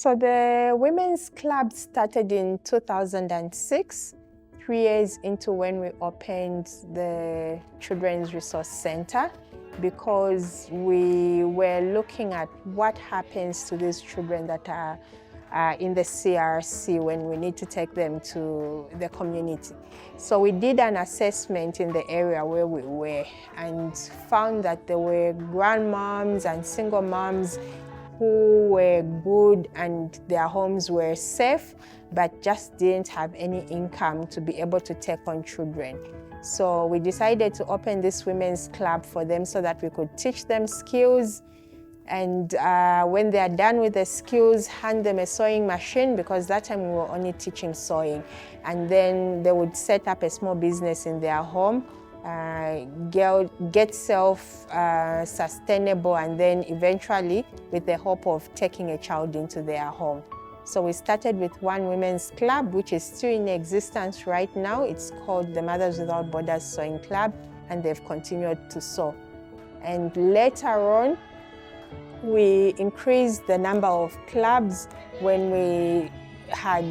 So the Women's Club started in 2006, 3 years into when we opened the Children's Resource Center, because we were looking at what happens to these children that are in the CRC when we need to take them to the community. So we did an assessment in the area where we were and found that there were grandmoms and single moms who were good and their homes were safe, but just didn't have any income to be able to take on children. So we decided to open this women's club for them so that we could teach them skills, and when they are done with the skills, hand them a sewing machine, because that time we were only teaching sewing. And then they would set up a small business in their home, get self-sustainable, and then eventually with the hope of taking a child into their home. So we started with one women's club, which is still in existence right now. It's called the Mothers Without Borders Sewing Club, and they've continued to sew. And later on, we increased the number of clubs when we had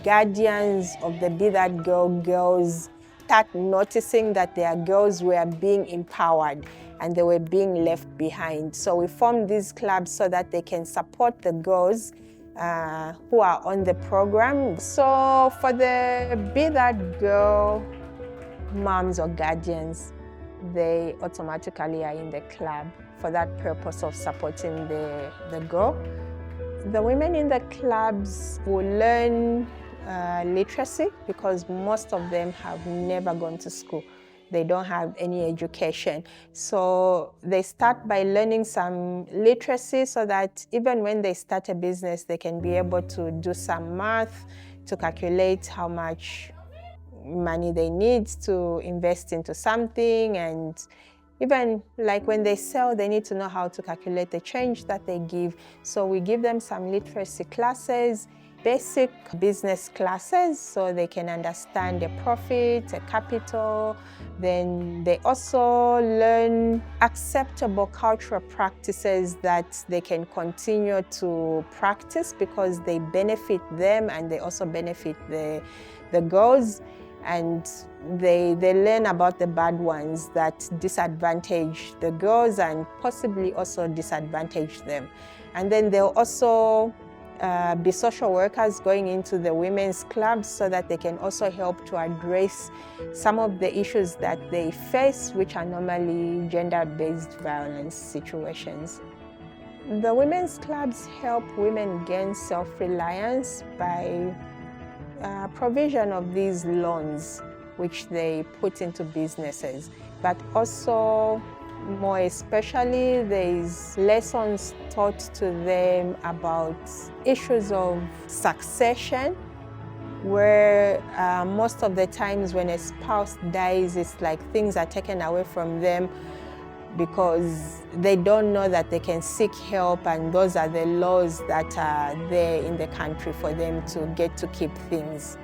guardians of the Be That Girl girls start noticing that their girls were being empowered and they were being left behind. So we formed these clubs so that they can support the girls who are on the program. So for the Be That Girl moms or guardians, they automatically are in the club for that purpose of supporting the girl. The women in the clubs will learn literacy, because most of them have never gone to school. They don't have any education. So they start by learning some literacy so that even when they start a business, they can be able to do some math to calculate how much money they need to invest into something. And even like when they sell, they need to know how to calculate the change that they give. So we give them some literacy classes, basic business classes, so they can understand a profit, a capital. Then they also learn acceptable cultural practices that they can continue to practice, because they benefit them and they also benefit the girls. And they learn about the bad ones that disadvantage the girls and possibly also disadvantage them. And then they'll also be social workers going into the women's clubs so that they can also help to address some of the issues that they face, which are normally gender-based violence situations. The women's clubs help women gain self-reliance by provision of these loans, which they put into businesses. But also, more especially, there's lessons taught to them about issues of succession, where most of the times when a spouse dies, it's like things are taken away from them because they don't know that they can seek help, and those are the laws that are there in the country for them to get to keep things.